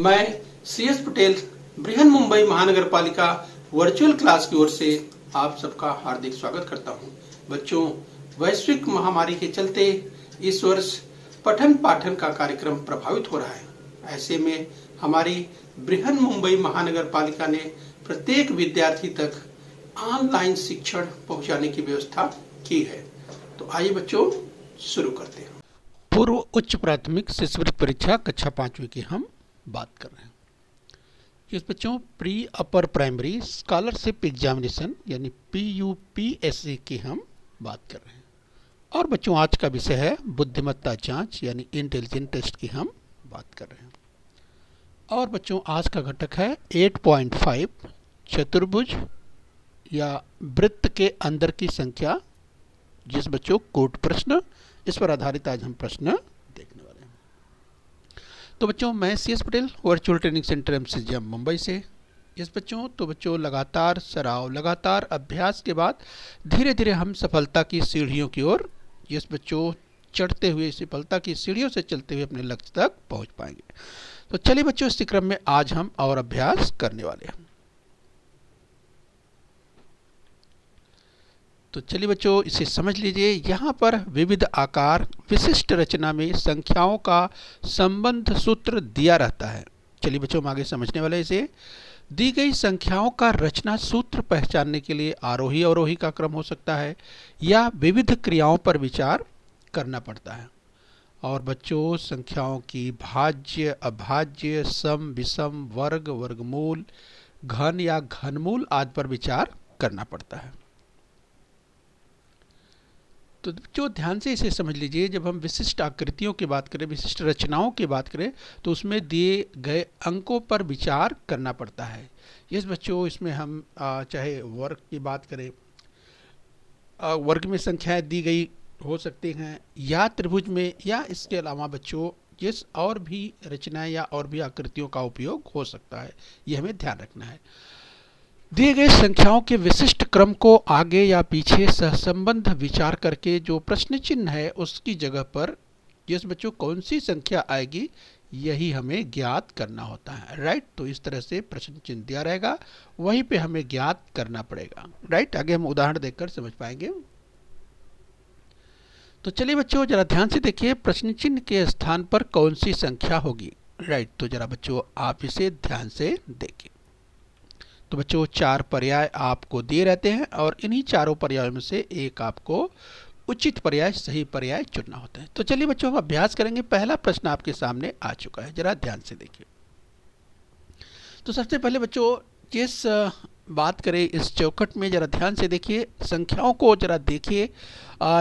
मैं CS पटेल बृहन मुंबई महानगर पालिका वर्चुअल क्लास की ओर से आप सबका हार्दिक स्वागत करता हूं। बच्चों, वैश्विक महामारी के चलते इस वर्ष पठन पाठन का कार्यक्रम प्रभावित हो रहा है। ऐसे में हमारी बृहन मुंबई महानगर पालिका ने प्रत्येक विद्यार्थी तक ऑनलाइन शिक्षण पहुंचाने की व्यवस्था की है। तो आइए बच्चों शुरू करते हैं। पूर्व उच्च प्राथमिक शिष्यवृत्ति परीक्षा कक्षा 5वीं की हम बात कर रहे हैं। इस बच्चों pre upper primary scholarship examination यानी PUPSC की हम बात कर रहे हैं। और बच्चों आज का विषय है बुद्धिमत्ता जांच यानी इंटेलिजेंट टेस्ट की हम बात कर रहे हैं। और बच्चों आज का घटक है 8.5 चतुर्भुज या वृत्त के अंदर की संख्या, जिस बच्चों कोट प्रश्न, इस पर आधारित आज हम प्रश्न देखने वाले हैं। तो बच्चों मैं CS Patel virtual training centre MCGM Mumbai से। इस बच्चों लगातार सराव, लगातार अभ्यास के बाद धीरे धीरे हम सफलता की सीढ़ियों की ओर चढ़ते हुए, सफलता की सीढ़ियों से चलते हुए अपने लक्ष्य तक पहुंच पाएंगे। तो चलिए बच्चों, इस क्रम में आज हम और अभ्यास करने वाले हैं। तो चलिए बच्चों इसे समझ लीजिए। यहाँ पर विविध आकार विशिष्ट रचना में संख्याओं का संबंध सूत्र दिया रहता है। चलिए बच्चों हम आगे समझने वाले इसे। दी गई संख्याओं का रचना सूत्र पहचानने के लिए आरोही अवरोही का क्रम हो सकता है या विविध क्रियाओं पर विचार करना पड़ता है। और बच्चों संख्याओं की भाज्य, अभाज्य, सम, विषम, वर्ग, वर्गमूल, घन या घनमूल आदि पर विचार करना पड़ता है। तो जो ध्यान से इसे समझ लीजिए, जब हम विशिष्ट आकृतियों की बात करें, विशिष्ट रचनाओं की बात करें, तो उसमें दिए गए अंकों पर विचार करना पड़ता है। यस बच्चों, इसमें हम चाहे वर्ग की बात करें, वर्ग में संख्याएं दी गई हो सकती हैं, या त्रिभुज में, या इसके अलावा बच्चों जिस और भी रचनाएं या और भी आकृतियों का उपयोग हो सकता है, ये हमें ध्यान रखना है। दिए गए संख्याओं के विशिष्ट क्रम को आगे या पीछे सहसंबंध विचार करके जो प्रश्न चिन्ह है उसकी जगह पर जिस बच्चों कौन सी संख्या आएगी, यही हमें ज्ञात करना होता है। राइट, तो इस तरह से प्रश्न चिन्ह दिया रहेगा, वहीं पे हमें ज्ञात करना पड़ेगा। राइट, आगे हम उदाहरण देखकर समझ पाएंगे। तो चलिए बच्चों जरा ध्यान से देखिए, प्रश्न चिन्ह के स्थान पर कौन सी संख्या होगी। राइट, तो जरा बच्चों आप इसे ध्यान से देखिए। तो बच्चों 4 पर्याय आपको दिए रहते हैं और इन्हीं चारों पर्यायों में से एक आपको उचित पर्याय, सही पर्याय चुनना होता है। तो चलिए बच्चों हम अभ्यास करेंगे। पहला प्रश्न आपके सामने आ चुका है, जरा ध्यान से देखिए। तो सबसे पहले बच्चों जिस बात करें इस चौखट में, जरा ध्यान से देखिए, संख्याओं को जरा देखिए।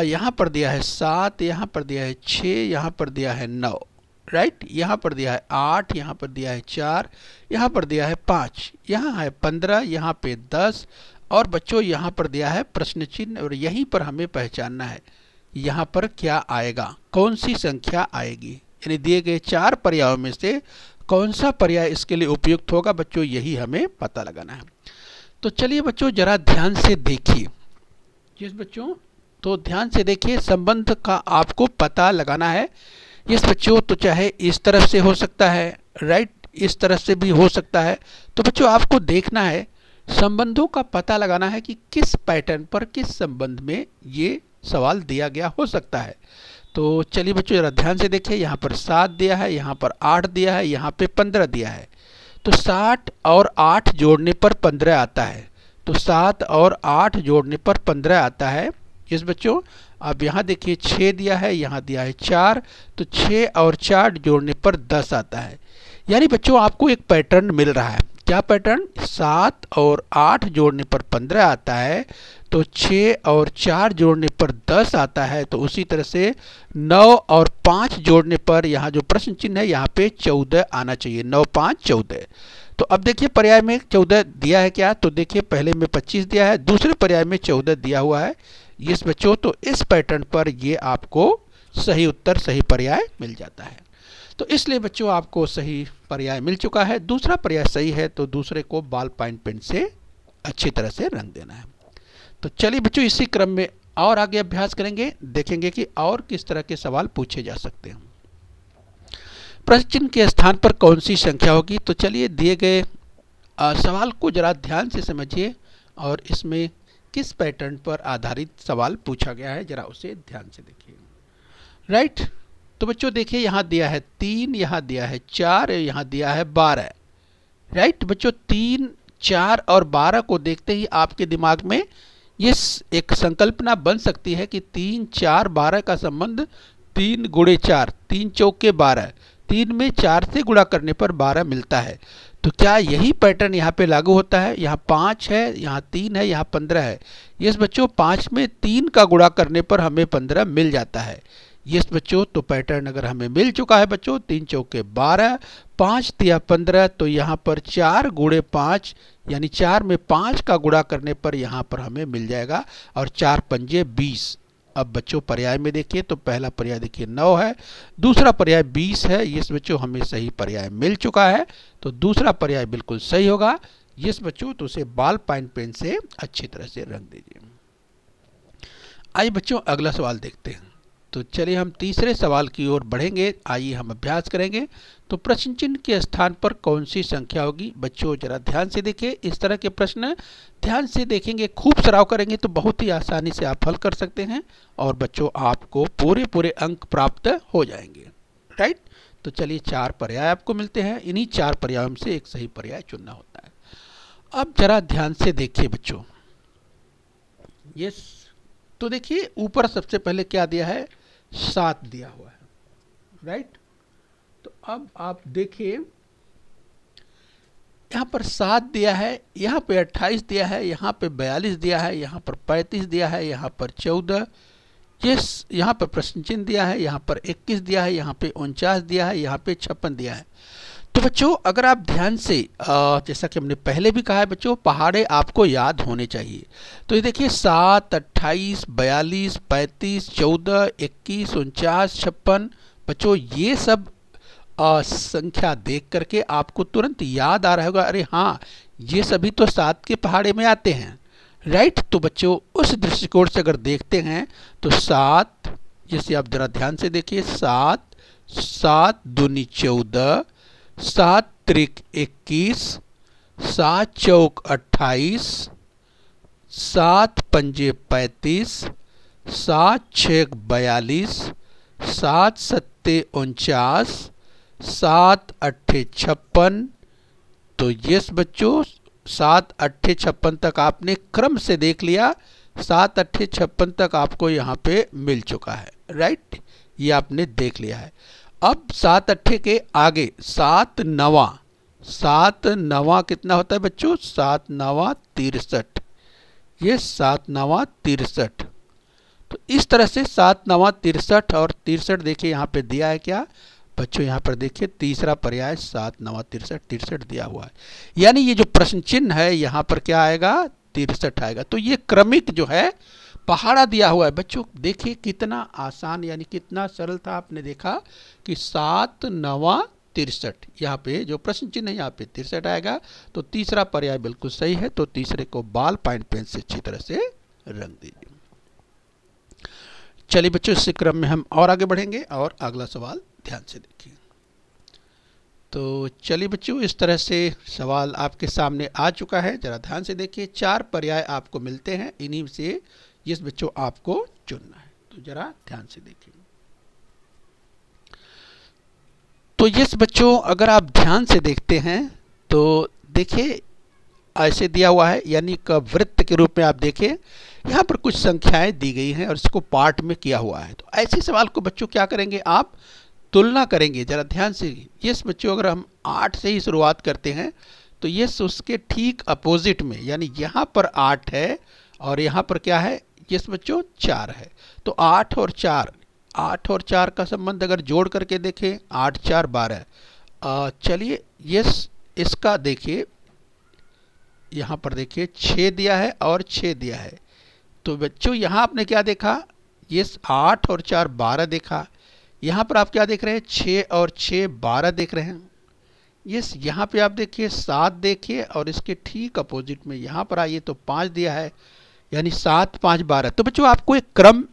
यहाँ पर दिया है 7, यहाँ पर दिया है 6, यहाँ पर दिया है 9, राइट, यहाँ पर दिया है 8, यहाँ पर दिया है 4, यहाँ पर दिया है 5, यहाँ है 15, यहाँ पे 10, और बच्चों यहाँ पर दिया है प्रश्न चिन्ह। और यहीं पर हमें पहचानना है यहाँ पर क्या आएगा, कौन सी संख्या आएगी, यानी दिए गए 4 पर्यायों में से कौन सा पर्याय इसके लिए उपयुक्त होगा। बच्चों यही हमें पता लगाना है। तो चलिए बच्चों जरा ध्यान से देखिए। जिस बच्चों तो ध्यान से देखिए, संबंध का आपको पता लगाना है। इस बच्चों तो चाहे इस तरफ से हो सकता है, राइट, इस तरफ से भी हो सकता है। तो बच्चों आपको देखना है, संबंधों का पता लगाना है कि किस पैटर्न पर, किस संबंध में ये सवाल दिया गया हो सकता है। तो चलिए बच्चों जरा ध्यान से देखिए, यहाँ पर 7 दिया है, यहाँ पर 8 दिया है, यहाँ पे 15 दिया है। तो 7 और 8 जोड़ने पर 15 आता है। तो 7 और 8 जोड़ने पर 15 आता है। इस बच्चों अब यहाँ देखिए 6 दिया है, यहाँ दिया है 4, तो 6 और 4 जोड़ने पर 10 आता है। यानी बच्चों आपको एक पैटर्न मिल रहा है। क्या पैटर्न? 7 और 8 जोड़ने पर 15 आता है, तो 6 और 4 जोड़ने पर 10 आता है। तो उसी तरह से 9 और 5 जोड़ने पर यहाँ जो प्रश्न चिन्ह है यहाँ पे 14 आना चाहिए। 9, 5, 14। तो अब देखिए पर्याय में 14 दिया है क्या, तो देखिए पहले में 25 दिया है, दूसरे पर्याय में 14 दिया हुआ है। इस बच्चों तो इस पैटर्न पर ये आपको सही उत्तर, सही पर्याय मिल जाता है। तो इसलिए बच्चों आपको सही पर्याय मिल चुका है। दूसरा पर्याय सही है तो दूसरे को बॉल पॉइंट पेन से अच्छी तरह से रंग देना है। तो चलिए बच्चों इसी क्रम में और आगे अभ्यास करेंगे, देखेंगे कि और किस तरह के सवाल पूछे जा सकते हैं। प्रश्न चिन्ह के स्थान पर कौन सी संख्या होगी? तो चलिए दिए गए सवाल को जरा ध्यान से समझिए और इसमें किस पैटर्न पर आधारित सवाल पूछा गया है जरा उसे ध्यान से देखिए। राइट, तो बच्चों देखिए यहाँ दिया है 3, यहाँ दिया है 4, यहाँ दिया है 12। राइट बच्चों, 3, 4 और 12 को देखते ही आपके दिमाग में ये एक संकल्पना बन सकती है कि 3, 4, 12 का संबंध 3 गुणे 4, 3 चौके 12, 3 में 4 से गुणा करने पर 12 मिलता है। तो क्या यही पैटर्न यहाँ पे लागू होता है? यहाँ 5 है, यहाँ 3 है, यहाँ 15 है। यस बच्चों, 5 में 3 का गुणा करने पर हमें 15 मिल जाता है। यस बच्चों, तो पैटर्न अगर हमें मिल चुका है बच्चों, 3 चौके 12, 5 तिया 15, तो यहाँ पर 4 गुणे 5 यानी 4 में 5 का गुणा करने पर यहाँ पर हमें मिल जाएगा और 4 पंजे 20। अब बच्चों पर्याय में देखिए तो पहला पर्याय देखिए 9 है, दूसरा पर्याय 20 है। यस बच्चों, हमें सही पर्याय मिल चुका है, तो दूसरा पर्याय बिल्कुल सही होगा। यस बच्चों, तो उसे बॉल पॉइंट पेन से अच्छी तरह से रंग दीजिए। आइए बच्चों अगला सवाल देखते हैं। तो चलिए हम तीसरे सवाल की ओर बढ़ेंगे। आइए हम अभ्यास करेंगे। तो प्रश्न चिन्ह के स्थान पर कौन सी संख्या होगी? बच्चों जरा ध्यान से देखिए, इस तरह के प्रश्न ध्यान से देखेंगे, खूब सराव करेंगे तो बहुत ही आसानी से आप हल कर सकते हैं और बच्चों आपको पूरे अंक प्राप्त हो जाएंगे। राइट, तो चलिए 4 पर्याय आपको मिलते हैं, इन्हीं 4 पर्यायों में से एक सही पर्याय चुनना होता है। अब जरा ध्यान से देखिए बच्चों, यस, तो देखिए ऊपर सबसे पहले क्या दिया है? 7 दिया हुआ है। राइट, तो अब आप देखिए यहाँ पर 7 दिया है, यहाँ पे 28 दिया है, यहाँ पे 42 दिया है, यहाँ पर 35 दिया है, यहाँ पर 14, यस, यहाँ पर प्रश्न चिन्ह दिया है, यहाँ पर 21 दिया है, यहाँ पे 49 दिया है, यहाँ पे 56 दिया है। तो बच्चों अगर आप ध्यान से जैसा कि हमने पहले भी कहा है बच्चों, पहाड़े आपको याद होने चाहिए। तो ये देखिए 7, 28, 42, 35, 14, 21, 49, 56। बच्चों ये सब संख्या देख करके आपको तुरंत याद आ रहा होगा, अरे हाँ ये सभी तो 7 के पहाड़े में आते हैं। राइट, तो बच्चों उस दृष्टिकोण से अगर देखते हैं तो 7, जैसे आप जरा ध्यान से देखिए, 7, 7 दूनी 14, 7 त्रिक 21, 7 चौक 28, 7 पंजे 35, 7 छेक 42, 7 सत्ते 49, 7 अट्ठे 56। तो यस बच्चों 7 अट्ठे 56 तक आपने क्रम से देख लिया, 7 अट्ठे 56 तक आपको यहाँ पे मिल चुका है। राइट, ये आपने देख लिया है। अब 7 अट्ठे के आगे 7 नवा, 7 नवा कितना होता है बच्चों? 7 नवा 63। ये 7 नवा 63। तो इस तरह से 7 नवा 63 और 63 देखिए यहाँ पे दिया है क्या बच्चों? यहाँ पर देखिए तीसरा पर्याय 7 नवा 63, 63 दिया हुआ है, यानी ये जो प्रश्न चिन्ह है यहाँ पर क्या आएगा? 63 आएगा। तो ये क्रमिक जो है पहाड़ा दिया हुआ है बच्चों, देखिए कितना आसान यानी कितना सरल था। आपने देखा कि 7 नवा 63, यहाँ पे जो प्रश्न चिन्ह है यहाँ पे 63 आएगा। तो तीसरा पर्याय बिल्कुल सही है, तो तीसरे को बॉल पॉइंट पेन से अच्छी तरह से रंग दीजिए। चलिए बच्चों इस क्रम में हम और आगे बढ़ेंगे और अगला सवाल ध्यान से देखिए। तो चलिए बच्चों इस तरह से सवाल आपके सामने आ चुका है, जरा ध्यान से देखिए। 4 पर्याय आपको मिलते हैं, इन्हीं से यस बच्चों आपको चुनना है, तो जरा ध्यान से देखिए। तो यस बच्चों अगर आप ध्यान से देखते हैं तो देखिए ऐसे दिया हुआ है, यानी एक वृत्त के रूप में आप देखें, यहाँ पर कुछ संख्याएं दी गई हैं और इसको पार्ट में किया हुआ है। तो ऐसे सवाल को बच्चों क्या करेंगे? आप तुलना करेंगे। जरा ध्यान से, यस बच्चों अगर हम 8 से ही शुरुआत करते हैं तो यस उसके ठीक अपोजिट में, यानी यहाँ पर 8 है और यहाँ पर क्या है? यस बच्चों 4 है। तो 8 और 4 का संबंध अगर जोड़ करके देखें, 8 4 12। चलिए यस इसका देखिए, यहाँ पर देखिए 6 दिया है और 6 दिया है। तो बच्चों यहाँ आपने क्या देखा? यस 8 और 4 12 देखा। यहाँ पर आप क्या देख रहे हैं? 6 और 6 12 देख रहे हैं। यस यहाँ पे आप देखिए 7 देखिए और इसके ठीक अपोजिट में यहाँ पर आइए तो 5 दिया है, यानी 7 5 12। तो बच्चों आपको एक क्रम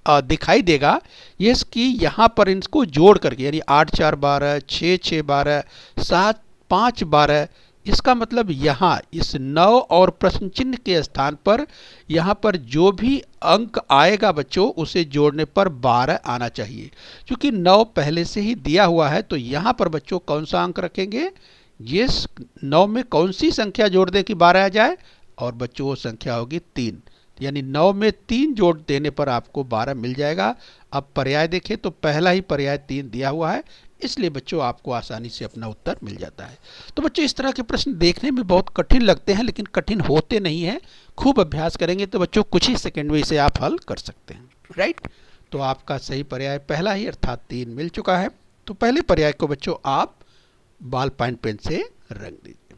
दिखाई देगा ये कि यहाँ पर इनको जोड़ करके, यानी 8 4 12, 6 6 12, 7 5 12, इसका मतलब यहाँ इस 9 और प्रश्न चिन्ह के स्थान पर यहाँ पर जो भी अंक आएगा बच्चों उसे जोड़ने पर 12 आना चाहिए। क्योंकि 9 पहले से ही दिया हुआ है तो यहाँ पर बच्चों कौन सा अंक रखेंगे, ये 9 में कौन सी संख्या जोड़ दें कि 12 आ जाए, और बच्चों वो संख्या होगी 3, यानी 9 में 3 जोड़ देने पर आपको 12 मिल जाएगा। अब पर्याय देखें तो पहला ही पर्याय 3 दिया हुआ है, इसलिए बच्चों आपको आसानी से अपना उत्तर मिल जाता है। तो बच्चों इस तरह के प्रश्न देखने में बहुत कठिन लगते हैं लेकिन कठिन होते नहीं हैं। खूब अभ्यास करेंगे तो बच्चों कुछ ही सेकंड में इसे आप हल कर सकते हैं, राइट। तो आपका सही पर्याय पहला ही अर्थात 3 मिल चुका है। तो पहले पर्याय को बच्चों आप बॉल पॉइंट पेन से रंग दीजिए।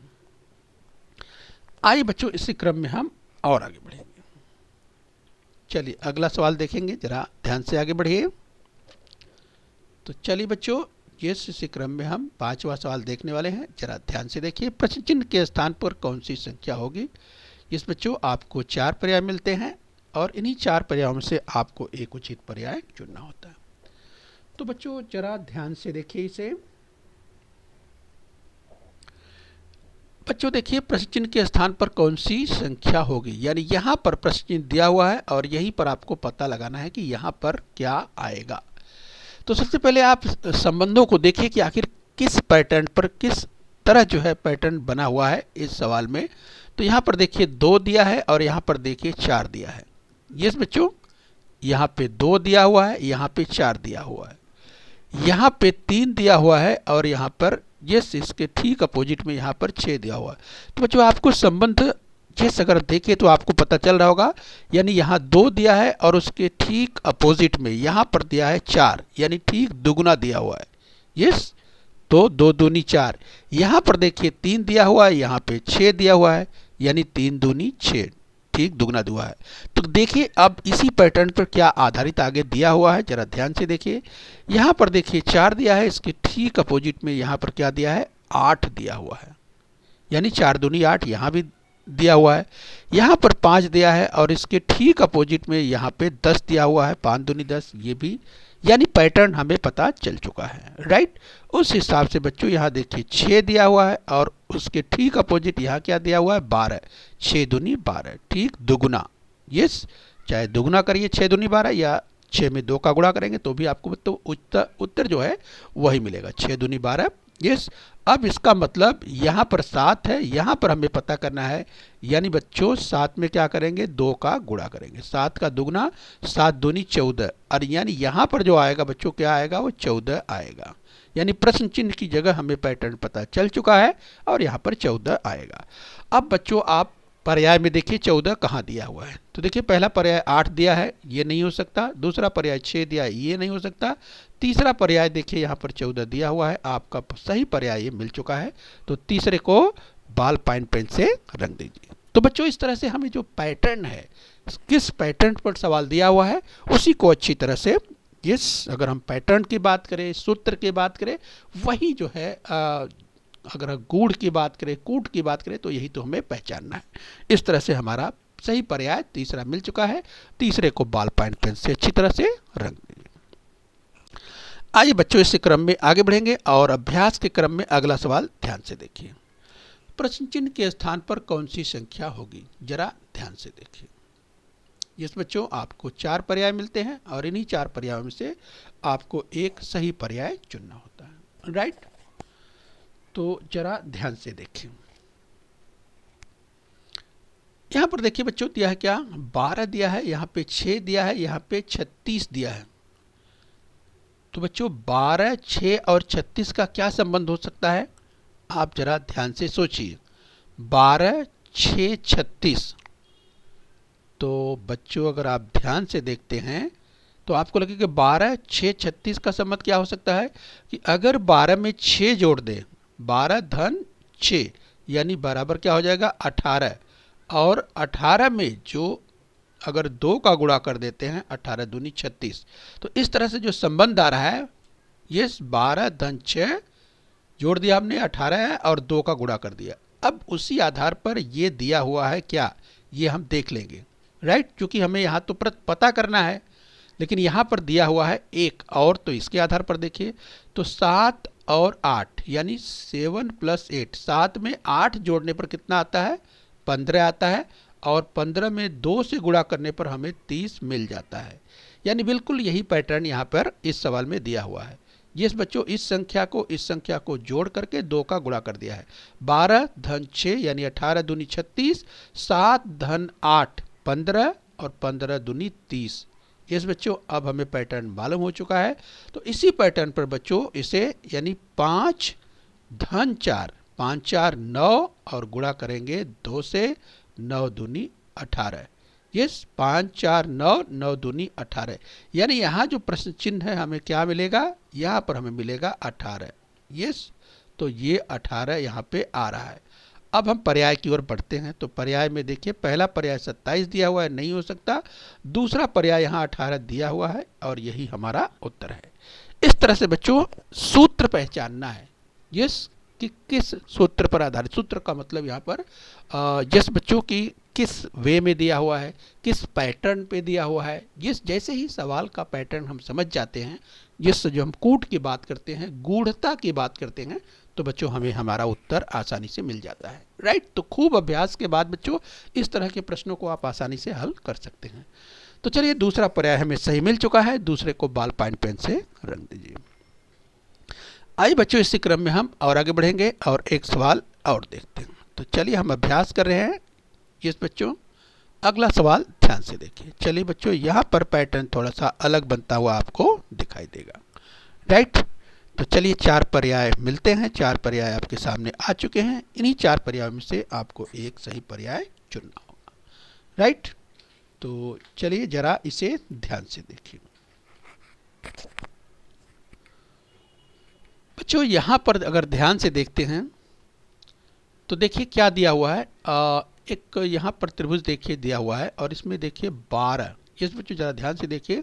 आइए बच्चों इसी क्रम में हम और आगे बढ़ेंगे। चलिए अगला सवाल देखेंगे, जरा ध्यान से आगे बढ़िए। तो चलिए बच्चों इसी क्रम में हम 5वां सवाल देखने वाले हैं, जरा ध्यान से देखिए। प्रश्न चिन्ह के स्थान पर कौन सी संख्या होगी। इस बच्चों आपको 4 पर्याय मिलते हैं और इन्हीं 4 पर्यायों में से आपको एक उचित पर्याय चुनना होता है। तो बच्चों जरा ध्यान से देखिए इसे। बच्चों देखिए प्रश्न चिन्ह के स्थान पर कौन सी संख्या होगी, यानी यहाँ पर प्रश्न चिन्ह दिया हुआ है और यहीं पर आपको पता लगाना है कि यहाँ पर क्या आएगा। तो सबसे पहले आप संबंधों को देखिए कि आखिर किस पैटर्न पर किस तरह जो है पैटर्न बना हुआ है इस सवाल में। तो यहाँ पर देखिए 2 दिया है और यहाँ पर देखिए 4 दिया है। यस बच्चों, यहाँ पे 2 दिया हुआ है, यहाँ पे 4 दिया हुआ है, यहाँ पे 3 दिया हुआ है और यहाँ पर यस इसके ठीक अपोजिट में यहाँ पर 6 दिया हुआ है। तो बच्चों आपको संबंध यस अगर देखें तो आपको पता चल रहा होगा, यानी यहाँ 2 दिया है और उसके ठीक अपोजिट में यहाँ पर दिया है 4, यानी ठीक दुगुना दिया हुआ है। यस, तो 2 दूनी 4। यहाँ पर देखिए 3 दिया हुआ है, यहाँ पे 6 दिया हुआ है, यानी 3 दूनी 6, ठीक दुगना दुआ है। तो देखिए अब इसी पैटर्न पर क्या आधारित आगे दिया हुआ है, जरा ध्यान से देखिए। यहाँ पर देखिए 4 दिया है, इसके ठीक अपोजिट में यहाँ पर क्या दिया है, 8 दिया हुआ है, यानी 4 दूनी 8, यहाँ भी दिया हुआ है। यहाँ पर 5 दिया है और इसके ठीक अपोजिट में यहाँ पे 10 दिया हुआ है, 5 दूनी 10, ये भी, यानी पैटर्न हमें पता चल चुका है, राइट। उस हिसाब से बच्चों यहाँ देखिए 6 दिया हुआ है और उसके ठीक अपोजिट यहाँ क्या दिया हुआ है, 12, 6 दूनी 12, ठीक दुगुना। यस, चाहे दुगुना करिए 6 दूनी 12 या 6 में 2 का गुणा करेंगे तो भी आपको तो उत्तर जो है वही मिलेगा, 6 दूनी 12। यस, अब इसका मतलब यहाँ पर 7 है, यहाँ पर हमें पता करना है, यानी बच्चों 7 में क्या करेंगे, 2 का गुणा करेंगे, 7 का दुगना, 7 दूनी 14, और यानी यहाँ पर जो आएगा बच्चों क्या आएगा, वो 14 आएगा। यानी प्रश्न चिन्ह की जगह हमें पैटर्न पता चल चुका है और यहाँ पर 14 आएगा। अब बच्चों आप पर्याय में देखिए 14 कहाँ दिया हुआ है। तो देखिए पहला पर्याय 8 दिया है, ये नहीं हो सकता। दूसरा पर्याय 6 दिया है, ये नहीं हो सकता। तीसरा पर्याय देखिए यहाँ पर 14 दिया हुआ है, आपका सही पर्याय ये मिल चुका है। तो तीसरे को बॉल पॉइंट पेन से रंग दीजिए। तो बच्चों इस तरह से हमें जो पैटर्न है, किस पैटर्न पर सवाल दिया हुआ है उसी को अच्छी तरह से, यस अगर हम पैटर्न की बात करें, सूत्र की बात करें, वही जो है अगर गूढ़ की बात करें, कूट की बात करें, तो यही तो हमें पहचानना है। इस तरह से हमारा सही पर्याय तीसरा मिल चुका है। तीसरे को बॉल पॉइंट पेन से अच्छी तरह से रंग दीजिए। आइए बच्चों इस क्रम में आगे बढ़ेंगे और अभ्यास के क्रम में अगला सवाल ध्यान से देखिए। प्रश्न चिन्ह के स्थान पर कौन सी संख्या होगी, जरा ध्यान से देखिए। यस बच्चों आपको 4 पर्याय मिलते हैं और इन्हीं 4 पर्यायों में से आपको एक सही पर्याय चुनना होता है, राइट। तो जरा ध्यान से देखिए। यहां पर देखिए बच्चों दिया है क्या, 12 दिया है, यहाँ पे 6 दिया है, यहाँ पे 36 दिया है। तो बच्चों 12, 6 और 36 का क्या संबंध हो सकता है, आप जरा ध्यान से सोचिए। 12, 6, 36। तो बच्चों अगर आप ध्यान से देखते हैं तो आपको लगेगा 12, 6, 36 का संबंध क्या हो सकता है कि अगर 12 में 6 जोड़ दें, 12 धन 6 यानी बराबर क्या हो जाएगा 18, और 18 में जो अगर 2 का गुणा कर देते हैं, 18 दूनी 36। तो इस तरह से जो संबंध आ रहा है, ये 12 धन 6 जोड़ दिया हमने, 18 है और 2 का गुणा कर दिया। अब उसी आधार पर ये दिया हुआ है क्या, ये हम देख लेंगे, राइट। क्योंकि हमें यहाँ तो पता करना है, लेकिन यहाँ पर दिया हुआ है एक और, तो इसके आधार पर देखिए तो 7 और 8 यानी 7 + 8, 7 में 8 जोड़ने पर कितना आता है 15 आता है, और 15 में 2 से गुणा करने पर हमें 30 मिल जाता है। यानी बिल्कुल यही पैटर्न यहाँ पर इस सवाल में दिया हुआ है। जिस बच्चों इस संख्या को जोड़ करके 2 का गुणा कर दिया है। 12 धन 6 यानी 18 दूनी 36, 7 धन 8 15 और 15 दूनी 30। यस बच्चों, अब हमें पैटर्न मालूम हो चुका है। तो इसी पैटर्न पर बच्चों इसे यानी 5 धन 4, 5 4 9 और गुणा करेंगे 2 से, 9 दूनी 18। यस, 5 4 9, 9 दूनी 18, यानी यहाँ जो प्रश्न चिन्ह है हमें क्या मिलेगा, यहाँ पर हमें मिलेगा 18। यस, तो ये 18 यहाँ पे आ रहा है। अब हम पर्याय की ओर बढ़ते हैं। तो पर्याय में देखिए पहला पर्याय 27 दिया हुआ है, नहीं हो सकता। दूसरा पर्याय यहाँ 18 दिया हुआ है और यही हमारा उत्तर है। इस तरह से बच्चों सूत्र पहचानना है। यस, कि किस सूत्र पर आधारित, सूत्र का मतलब यहाँ पर यस बच्चों की किस वे में दिया हुआ है, किस पैटर्न पे दिया हुआ है। जिस जैसे ही सवाल का पैटर्न हम समझ जाते हैं, जिस जो हम कूट की बात करते हैं, गूढ़ता की बात करते हैं, तो बच्चों हमें हमारा उत्तर आसानी से मिल जाता है। राइट, तो खूब अभ्यास के बाद बच्चों इस तरह के प्रश्नों को आप आसानी से हल कर सकते हैं। तो चलिए दूसरा पर्याय हमें सही मिल चुका है, दूसरे को बॉल पॉइंट पेन से रंग दीजिए। आइए बच्चों इसी क्रम में हम और आगे बढ़ेंगे और एक सवाल और देखते हैं। तो चलिए हम अभ्यास कर रहे हैं। यस बच्चों, अगला सवाल ध्यान से देखिए। चलिए बच्चों यहाँ पर पैटर्न थोड़ा सा अलग बनता हुआ आपको दिखाई देगा। राइट, तो चलिए 4 पर्याय मिलते हैं। 4 पर्याय आपके सामने आ चुके हैं। इन्हीं 4 पर्यायों में से आपको एक सही पर्याय चुनना होगा। राइट, तो चलिए जरा इसे ध्यान से देखिए। बच्चों यहाँ पर अगर ध्यान से देखते हैं तो देखिए क्या दिया हुआ है। एक यहाँ पर त्रिभुज देखिए दिया हुआ है और इसमें देखिए 12। इस बच्चों जरा ध्यान से देखिए।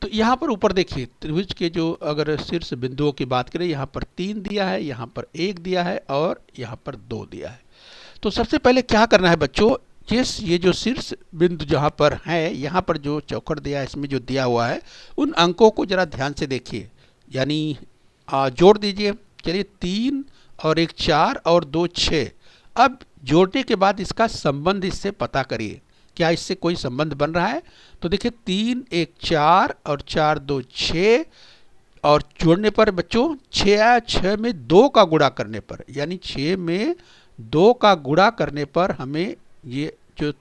तो यहाँ पर ऊपर देखिए त्रिभुज के जो अगर शीर्ष बिंदुओं की बात करें, यहाँ पर 3 दिया है, यहाँ पर 1 दिया है और यहाँ पर 2 दिया है। तो सबसे पहले क्या करना है बच्चों, ये जो शीर्ष बिंदु जहाँ पर है, यहाँ पर जो चौखट दिया है, इसमें जो दिया हुआ है, उन अंकों को जरा ध्यान से देखिए, यानी जोड़ दीजिए। चलिए 3 और 1 4 और 2 6। अब जोड़ने के बाद इसका संबंध इससे पता करिए, क्या इससे कोई संबंध बन रहा है। तो देखिए 3 1 4 और 4 2 6 और जोड़ने पर बच्चों 6 में 2 का गुणा करने पर, यानी 6 में 2 का गुणा करने पर हमें ये जो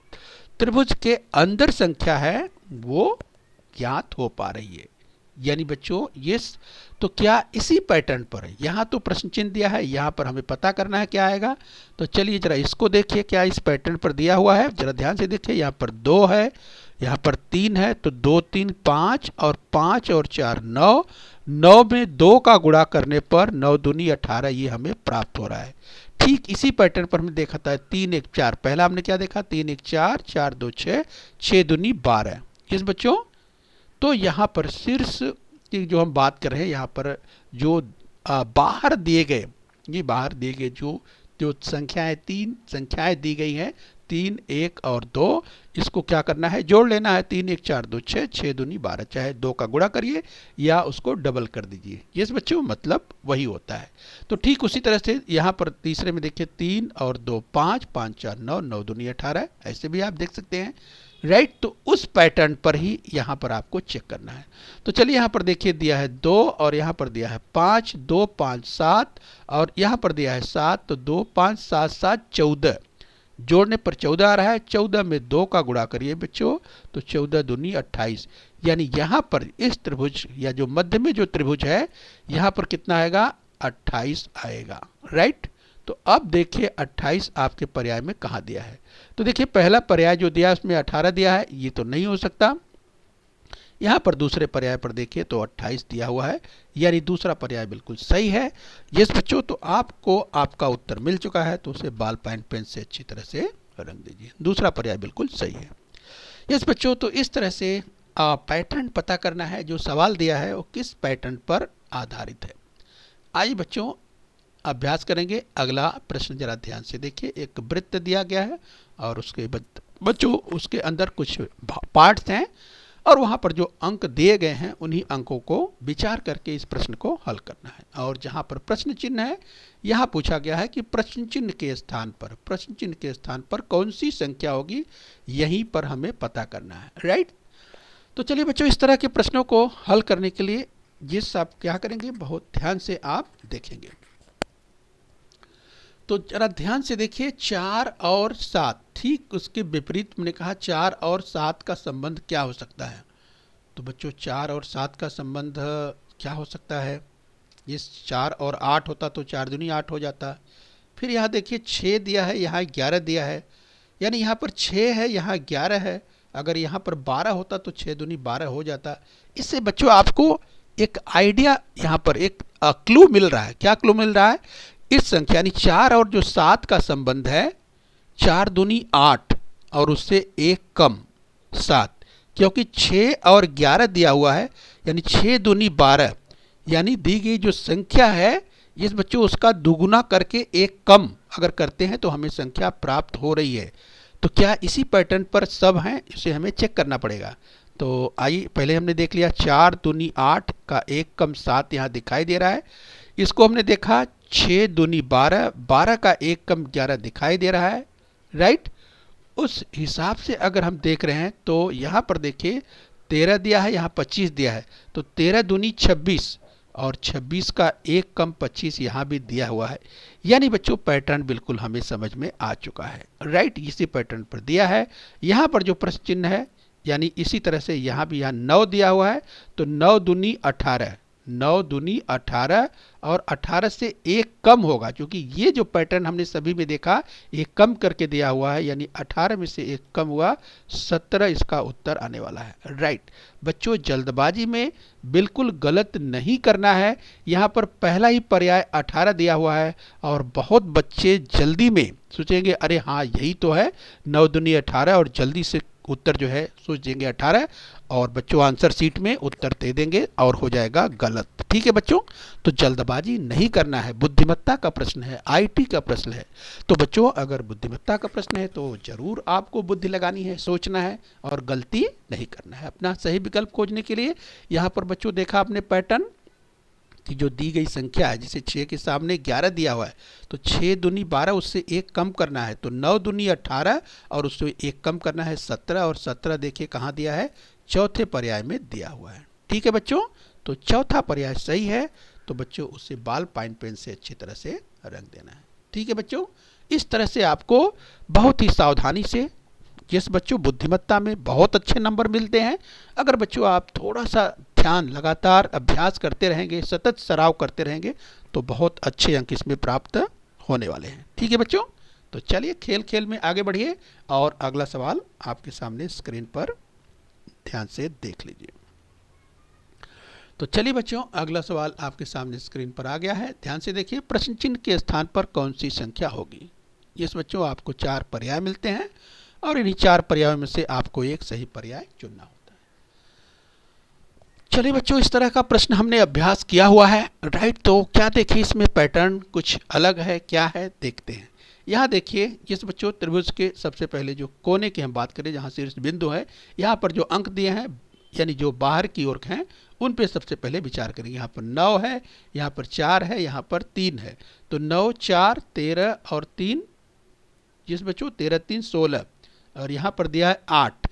त्रिभुज के अंदर संख्या है वो ज्ञात हो पा रही है। यानी बच्चों ये तो क्या इसी पैटर्न पर है। यहाँ तो प्रश्न चिन्ह दिया है, यहाँ पर हमें पता करना है क्या आएगा। तो चलिए जरा इसको देखिए, क्या इस पैटर्न पर दिया हुआ है, जरा ध्यान से देखिए। यहाँ पर 2 है, यहाँ पर 3 है, तो 2 3 5 और 5 और 4 9, 9 में 2 का गुणा करने पर 9 दूनी 18 ये हमें प्राप्त हो रहा है। ठीक इसी पैटर्न पर हमने देखा था 3 1 4। पहला हमने क्या देखा, 3 1 4 4 2 6, 6 दूनी 12। किस बच्चों, तो यहाँ पर शीर्ष की जो हम बात कर रहे हैं, यहाँ पर जो बाहर दिए गए, ये बाहर दिए गए जो संख्याएं, 3 संख्याएं दी गई हैं, 3 1 और 2, इसको क्या करना है, जोड़ लेना है। 3 1 4 2 6, 6 दूनी 12, चाहे 2 का गुणा करिए या उसको डबल कर दीजिए। ये बच्चों मतलब वही होता है। तो ठीक उसी तरह से यहाँ पर तीसरे में देखिए 3 और 2 5, 5 4 9, 9 दूनी 18, ऐसे भी आप देख सकते हैं। राइट, तो उस पैटर्न पर ही यहाँ पर आपको चेक करना है। तो चलिए यहाँ पर देखिए दिया है 2 और यहाँ पर दिया है 5, 2 5 7 और यहाँ पर दिया है 7, तो 2 5 7 7 14, जोड़ने पर 14 आ रहा है। 14 में 2 का गुणा करिए बच्चों, तो 14 दूनी 28, यानी यहाँ पर इस त्रिभुज या जो मध्य में जो त्रिभुज है, यहाँ पर कितना आएगा, 28 आएगा। राइट, तो अब देखिए 28 आपके पर्याय में कहाँ दिया है। तो देखिए पहला पर्याय जो दिया उसमें 18 दिया है, ये तो नहीं हो सकता। यहाँ पर दूसरे पर्याय पर देखिए तो 28 दिया हुआ है, यानी दूसरा पर्याय बिल्कुल सही है। यस बच्चों, तो आपको आपका उत्तर मिल चुका है, तो उसे बॉल पॉइंट पेन से अच्छी तरह से रंग दीजिए। दूसरा पर्याय बिल्कुल सही है। यस बच्चों, तो इस तरह से पैटर्न पता करना है, जो सवाल दिया है वो किस पैटर्न पर आधारित है। आइए बच्चों अभ्यास करेंगे। अगला प्रश्न जरा ध्यान से देखिए। एक वृत्त दिया गया है और उसके बच्चों उसके अंदर कुछ पार्ट्स हैं और वहाँ पर जो अंक दिए गए हैं उन्हीं अंकों को विचार करके इस प्रश्न को हल करना है। और जहाँ पर प्रश्न चिन्ह है यहाँ पूछा गया है कि प्रश्न चिन्ह के स्थान पर कौन सी संख्या होगी, यहीं पर हमें पता करना है। राइट। तो चलिए बच्चों, इस तरह के प्रश्नों को हल करने के लिए जिस आप क्या करेंगे, बहुत ध्यान से आप देखेंगे। तो जरा ध्यान से देखिए, 4 और 7, ठीक उसके विपरीत मैंने कहा 4 और 7 का संबंध क्या हो सकता है। तो बच्चों 4 और 7 का संबंध क्या हो सकता है, इस 4 और 8 होता तो 4 दूनी 8 हो जाता। फिर यहाँ देखिए 6 दिया है, यहाँ 11 दिया है, यानी यहाँ पर 6 है, यहाँ 11 है। अगर यहाँ पर 12 होता तो 6 दूनी 12 हो जाता। इससे बच्चों आपको एक आइडिया, यहाँ पर एक क्लू मिल रहा है। क्या क्लू मिल रहा है, इस संख्या यानी 4 और जो 7 का संबंध है, 4 दूनी 8 और उससे एक कम 7, क्योंकि 6 और 11 दिया हुआ है, यानी 6 दूनी 12, यानी दी गई जो संख्या है इस बच्चों उसका दुगुना करके एक कम अगर करते हैं तो हमें संख्या प्राप्त हो रही है। तो क्या इसी पैटर्न पर सब हैं, इसे हमें चेक करना पड़ेगा। तो आइए, पहले हमने देख लिया 4 दूनी 8 का एक कम 7 यहाँ दिखाई दे रहा है। इसको हमने देखा 6 दूनी 12, 12 का एक कम 11 दिखाई दे रहा है। राइट। उस हिसाब से अगर हम देख रहे हैं तो यहाँ पर देखिए 13 दिया है, यहाँ 25 दिया है, तो 13 दूनी 26 और 26 का एक कम 25 यहाँ भी दिया हुआ है। यानी बच्चों पैटर्न बिल्कुल हमें समझ में आ चुका है। राइट। इसी पैटर्न पर दिया है। यहाँ पर जो प्रश्न चिन्ह है, यानी इसी तरह से यहाँ भी यहाँ 9 दिया हुआ है, तो 9 दूनी 18, 9 दूनी 18 और 18 से एक कम होगा, क्योंकि ये जो पैटर्न हमने सभी में देखा ये कम करके दिया हुआ है, यानी 18 में से एक कम हुआ 17, इसका उत्तर आने वाला है। राइट। बच्चों जल्दबाजी में बिल्कुल गलत नहीं करना है। यहाँ पर पहला ही पर्याय 18 दिया हुआ है और बहुत बच्चे जल्दी में सोचेंगे अरे हाँ यही तो है, 9 दूनी 18, और जल्दी से उत्तर जो है सोच देंगे 18, और बच्चों आंसर शीट में उत्तर दे देंगे और हो जाएगा गलत। ठीक है बच्चों, तो जल्दबाजी नहीं करना है। बुद्धिमत्ता का प्रश्न है, आईटी का प्रश्न है। तो बच्चों अगर बुद्धिमत्ता का प्रश्न है तो जरूर आपको बुद्धि लगानी है, सोचना है और गलती नहीं करना है। अपना सही विकल्प खोजने के लिए यहाँ पर बच्चों देखा आपने पैटर्न कि जो दी गई संख्या है, जिसे 6 के सामने 11 दिया हुआ है, तो 6 दूनी 12, उससे एक कम करना है, तो 9 दूनी 18 और उससे एक कम करना है 17, और 17 देखिए कहाँ दिया है, चौथे पर्याय में दिया हुआ है। ठीक है बच्चों, तो चौथा पर्याय सही है। तो बच्चों उससे बाल पाइन पेन से अच्छी तरह से रंग देना है। ठीक है बच्चों, इस तरह से आपको बहुत ही सावधानी से, जिस बच्चों बुद्धिमत्ता में बहुत अच्छे नंबर मिलते हैं, अगर बच्चों आप थोड़ा सा ध्यान लगातार अभ्यास करते रहेंगे, सतत सराव करते रहेंगे, तो बहुत अच्छे अंक इसमें प्राप्त होने वाले हैं। ठीक है बच्चों, तो चलिए खेल खेल में आगे बढ़िए और अगला सवाल आपके सामने स्क्रीन पर ध्यान से देख लीजिए। तो चलिए बच्चों, अगला सवाल आपके सामने स्क्रीन पर आ गया है। ध्यान से देखिए, प्रश्न चिन्ह के स्थान पर कौन सी संख्या होगी। इस बच्चों आपको 4 पर्याय मिलते हैं और इन्हीं 4 पर्यायों में से आपको एक सही पर्याय चुनना होता है। चलिए बच्चों, इस तरह का प्रश्न हमने अभ्यास किया हुआ है। राइट। तो क्या देखिए इसमें पैटर्न कुछ अलग है, क्या है देखते हैं। यहाँ देखिए, जिस बच्चों त्रिभुज के सबसे पहले जो कोने की हम बात करें, जहाँ शीर्ष बिंदु है, यहाँ पर जो अंक दिए हैं यानी जो बाहर की ओर हैं, उन पे सबसे पहले विचार करेंगे। यहाँ पर 9 है, यहाँ पर 4 है, यहाँ पर 3 है, तो 9 4 13 और 3, जिस बच्चों 13 3 16, और यहाँ पर दिया है 8,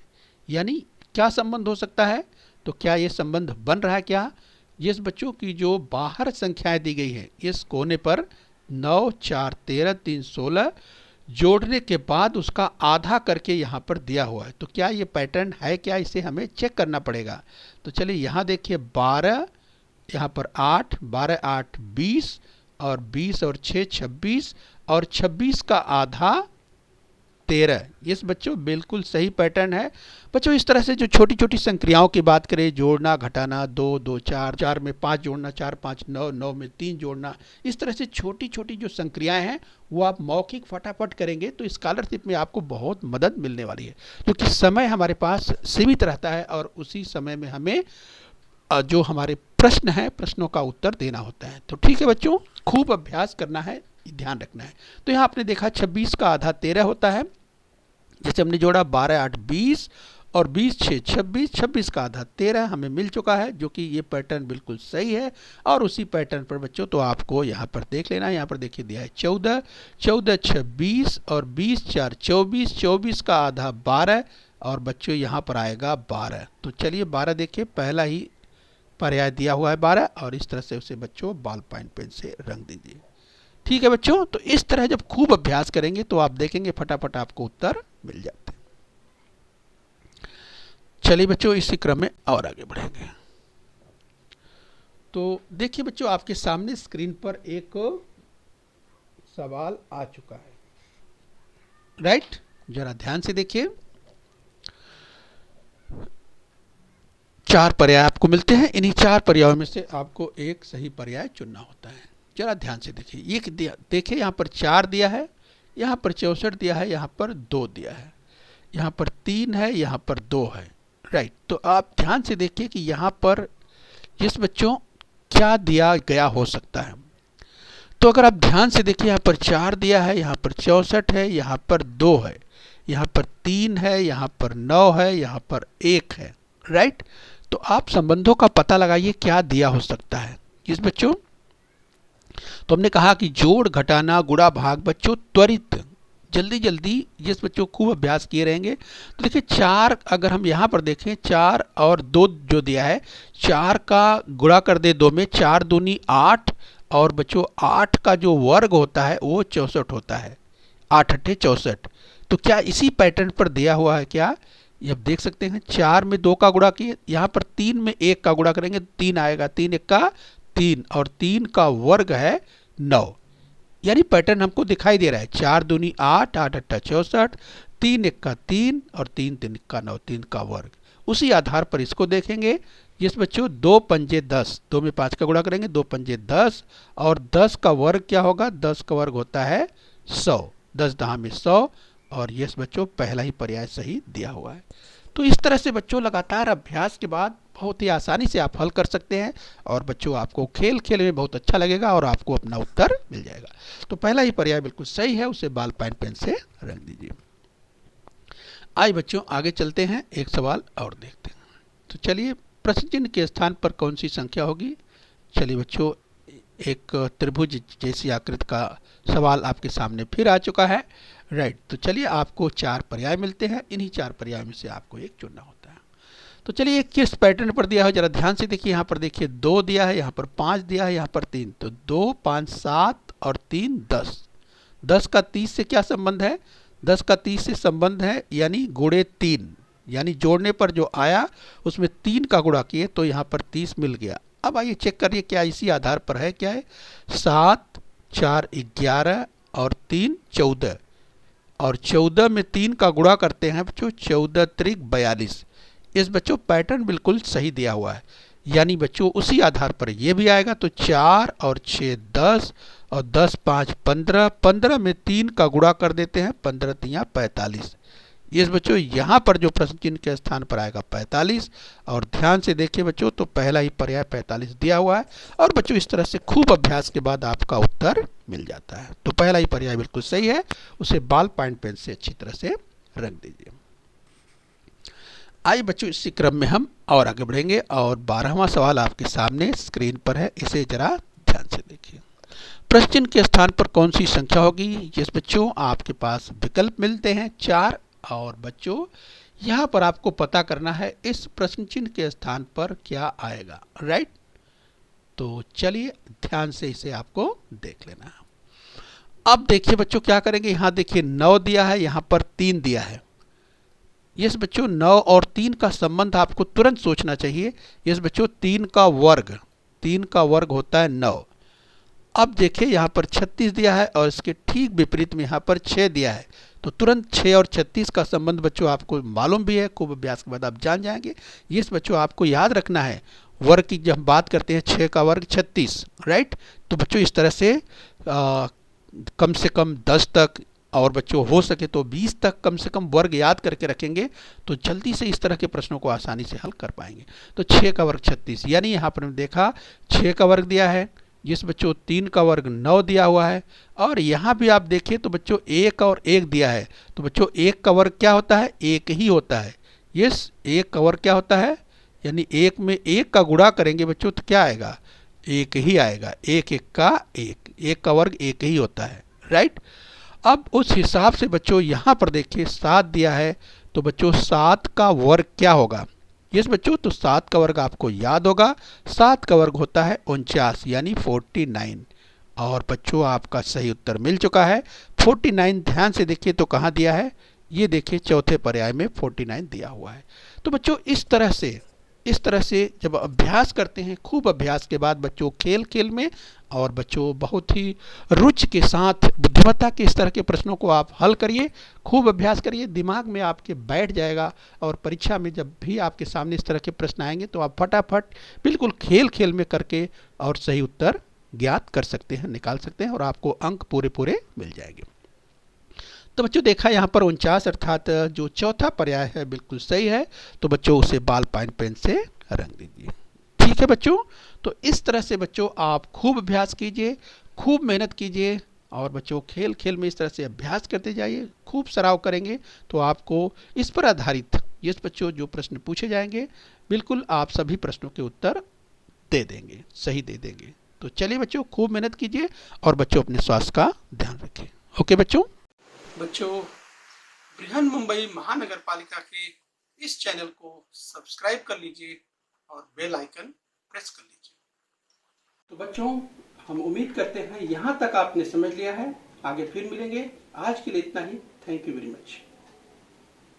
यानी क्या संबंध हो सकता है। तो क्या ये संबंध बन रहा है क्या, जिस बच्चों की जो बाहर संख्याएं दी गई है इस कोने पर 9 4 13 3 16 जोड़ने के बाद उसका आधा करके यहाँ पर दिया हुआ है, तो क्या ये पैटर्न है क्या, इसे हमें चेक करना पड़ेगा। तो चलिए यहाँ देखिए 12, यहाँ पर 8, 12 8 20, और 20 और 6 26, और 26 का आधा 13। इस बच्चों बिल्कुल सही पैटर्न है। बच्चों इस तरह से जो छोटी छोटी संक्रियाओं की बात करें, जोड़ना घटाना, 2 2 4, 4 में 5 जोड़ना, 4 5 9, 9 में 3 जोड़ना, इस तरह से छोटी छोटी जो संक्रियाएं हैं वो आप मौखिक फटाफट करेंगे तो स्कॉलरशिप में आपको बहुत मदद मिलने वाली है, क्योंकि समय हमारे पास सीमित रहता है और उसी समय में हमें जो हमारे प्रश्न हैं, प्रश्नों का उत्तर देना होता है। तो ठीक है बच्चों, खूब अभ्यास करना है, ध्यान रखना है। तो यहाँ आपने देखा 26 का आधा 13 होता है, जैसे हमने जोड़ा 12 8 20, और 20 6 26, 26 का आधा 13 हमें मिल चुका है, जो कि ये पैटर्न बिल्कुल सही है। और उसी पैटर्न पर बच्चों तो आपको यहाँ पर देख लेना है, यहाँ पर देखिए दिया है 14, 14 6 20 और 20 4 24, 24 का आधा 12 और बच्चों यहाँ पर आएगा 12। तो चलिए 12 देखिए, पहला ही पर्याय दिया हुआ है 12 और इस तरह से उसे बच्चों बॉल पॉइंट पेन से रंग दीजिए। ठीक है बच्चों, तो इस तरह जब खूब अभ्यास करेंगे तो आप देखेंगे फटाफट आपको उत्तर मिल जाते हैं। चलिए बच्चों इसी क्रम में और आगे बढ़ेंगे। तो देखिए बच्चों आपके सामने स्क्रीन पर एक सवाल आ चुका है, राइट। जरा ध्यान से देखिए, 4 पर्याय आपको मिलते हैं। इन्हीं 4 पर्यायों में से आपको एक सही पर्याय चुनना होता है। जरा ध्यान से देखिए, ये देखिए यहाँ पर 4 दिया है, यहाँ पर 64 दिया है, यहाँ पर 2 दिया है, यहाँ पर 3 है, यहाँ पर 2 है, राइट। तो आप ध्यान से देखिए कि यहाँ पर जिस बच्चों क्या दिया गया हो सकता है। तो अगर आप ध्यान से देखिए, यहाँ पर 4 दिया है, यहाँ पर 64 है, यहाँ पर 2 है, यहाँ पर 3 है, यहाँ पर 9 है, यहाँ पर 1 है, राइट। तो आप संबंधों का पता लगाइए क्या दिया हो सकता है किस बच्चों। तो हमने कहा कि जोड़ घटाना गुणा भाग बच्चों त्वरित जल्दी जल्दी जिस बच्चों खूब अभ्यास किए रहेंगे। तो देखिए 4 अगर हम यहाँ पर देखें 4 और 2 जो दिया है, 4 का गुणा कर दे 2 में, 4 दूनी 8 और बच्चों 8 का जो वर्ग होता है वो 64 होता है, 8 अट्ठे 64। तो क्या इसी पैटर्न पर दिया हुआ है क्या, ये आप देख सकते हैं। 4 में 2 का गुणा किए, यहाँ पर 3 में 1 का गुणा करेंगे 3 आएगा, 3 1 का 3 और 3 का वर्ग है 9। यानी पैटर्न हमको दिखाई दे रहा है, 4 दूनी 8, 8 अट्ठा 64, 3 1 का 3 और 3 3 का 9, 3 का वर्ग। उसी आधार पर इसको देखेंगे जिस बच्चों 2 पंजे 10, 2 में 5 का गुणा करेंगे, 2 पंजे 10 और 10 का वर्ग क्या होगा, 10 का वर्ग होता है 100, 10 दहा में 100 और ये बच्चों पहला ही पर्याय सही दिया हुआ है। तो इस तरह से बच्चों लगातार अभ्यास के बाद बहुत ही आसानी से आप हल कर सकते हैं और बच्चों आपको खेल खेल में बहुत अच्छा लगेगा और आपको अपना उत्तर मिल जाएगा। तो पहला ही पर्याय बिल्कुल सही है, उसे बॉल पॉइंट पेन से रंग दीजिए। आइए बच्चों आगे चलते हैं, एक सवाल और देखते हैं। तो चलिए प्रश्न चिन्ह के स्थान पर कौन सी संख्या होगी। चलिए बच्चों एक त्रिभुज जैसी आकृति का सवाल आपके सामने फिर आ चुका है, राइट। तो चलिए आपको 4 पर्याय मिलते हैं, इन्हीं 4 पर्याय में से आपको एक चुनना होता है। तो चलिए किस पैटर्न पर दिया है जरा ध्यान से देखिए। यहाँ पर देखिए 2 दिया है, यहाँ पर 5 दिया है, यहाँ पर 3। तो 2 5 7 और 3 10। 10 का 30 से क्या संबंध है, 10 का 30 से संबंध है यानी गुणे 3, यानी जोड़ने पर जो आया उसमें 3 का गुणा किए तो यहाँ पर 30 मिल गया। अब आइए चेक करिए क्या इसी आधार पर है, क्या है 7 4 11 और 3 14 और 14 में 3 का गुणा करते हैं बच्चों 14 त्रिक 42। इस बच्चों पैटर्न बिल्कुल सही दिया हुआ है, यानी बच्चों उसी आधार पर ये भी आएगा। तो 4 और 6 10 और 10 5 15, 15 में 3 का गुणा कर देते हैं 15 तियाँ 45। इस बच्चों यहाँ पर जो प्रश्न चिन्ह के स्थान पर आएगा 45 और ध्यान से देखिए बच्चों तो पहला ही पर्याय 45 दिया हुआ है और बच्चों इस तरह से खूब अभ्यास के बाद आपका उत्तर मिल जाता है। तो पहला ही पर्याय बिल्कुल सही है, उसे बॉल पॉइंट पेन से अच्छी तरह से रंग दीजिए। आइए बच्चों इसी क्रम में हम और आगे बढ़ेंगे और 12वां सवाल आपके सामने स्क्रीन पर है, इसे जरा ध्यान से देखिए। प्रश्न चिन्ह के स्थान पर कौन सी संख्या होगी। जिस बच्चों आपके पास विकल्प मिलते हैं 4 और बच्चों यहाँ पर आपको पता करना है इस प्रश्न चिन्ह के स्थान पर क्या आएगा, राइट। तो चलिए ध्यान से इसे आपको देख लेना है। अब देखिए बच्चों क्या करेंगे, यहाँ देखिए 9 दिया है, यहाँ पर 3 दिया है। यस बच्चों 9 और 3 का संबंध आपको तुरंत सोचना चाहिए। यस बच्चों 3 का वर्ग होता है 9। अब देखिए यहाँ पर 36 दिया है और इसके ठीक विपरीत में यहाँ पर 6 दिया है। तो तुरंत 6 और 36 का संबंध बच्चों आपको मालूम भी है, खूब अभ्यास के बाद आप जान जाएंगे। ये बच्चों आपको याद रखना है, वर्ग की जब हम बात करते हैं 6 का वर्ग 36, राइट। तो बच्चों इस तरह से कम से कम 10 तक और बच्चों हो सके तो 20 तक कम से कम वर्ग याद करके रखेंगे तो जल्दी से इस तरह के प्रश्नों को आसानी से हल कर पाएंगे। तो 6 का वर्ग 36, यानी यहाँ पर हमने देखा 6 का वर्ग दिया है, जिस बच्चों 3 का वर्ग 9 दिया हुआ है और यहाँ भी आप देखिए तो बच्चों 1 और 1 दिया है। तो बच्चों 1 का वर्ग क्या होता है, 1 ही होता है, यस, एक का वर्ग क्या होता है, यानी एक में एक का गुणा करेंगे बच्चों तो क्या आएगा, एक ही आएगा। एक एक का एक, एक का वर्ग एक ही होता है, राइट। अब उस हिसाब से बच्चों यहाँ पर देखिए 7 दिया है, तो बच्चों 7 का वर्ग क्या होगा। यस बच्चों, तो 7 का वर्ग आपको याद होगा, 7 का वर्ग होता है 49 यानी 49। और बच्चों आपका सही उत्तर मिल चुका है 49। ध्यान से देखिए तो कहाँ दिया है, ये देखिए चौथे पर्याय में 49 दिया हुआ है। तो बच्चों इस तरह से जब अभ्यास करते हैं, खूब अभ्यास के बाद बच्चों खेल खेल में और बच्चों बहुत ही रुचि के साथ बुद्धिमत्ता के इस तरह के प्रश्नों को आप हल करिए, खूब अभ्यास करिए, दिमाग में आपके बैठ जाएगा। और परीक्षा में जब भी आपके सामने इस तरह के प्रश्न आएंगे तो आप फटाफट बिल्कुल खेल खेल में करके और सही उत्तर ज्ञात कर सकते हैं, निकाल सकते हैं और आपको अंक पूरे पूरे मिल जाएंगे। तो बच्चों देखा यहाँ पर 49 अर्थात जो चौथा पर्याय है बिल्कुल सही है। तो बच्चों उसे बॉल पॉइंट पेन से रंग दीजिए। ठीक है बच्चों, तो इस तरह से बच्चों आप खूब अभ्यास कीजिए, खूब मेहनत कीजिए और बच्चों खेल खेल में इस तरह से अभ्यास करते जाइए, खूब सराव करेंगे तो आपको इस पर आधारित ये बच्चों जो प्रश्न पूछे जाएंगे बिल्कुल आप सभी प्रश्नों के उत्तर दे देंगे, सही दे देंगे। तो चलिए बच्चों खूब मेहनत कीजिए और बच्चों अपने स्वास्थ्य का ध्यान रखें। ओके बच्चों। बच्चों बृहन मुंबई महानगर पालिका के इस चैनल को सब्सक्राइब कर लीजिए और बेल आइकन प्रेस कर लीजिए। तो बच्चों हम उम्मीद करते हैं यहाँ तक आपने समझ लिया है, आगे फिर मिलेंगे। आज के लिए इतना ही। Thank you very much.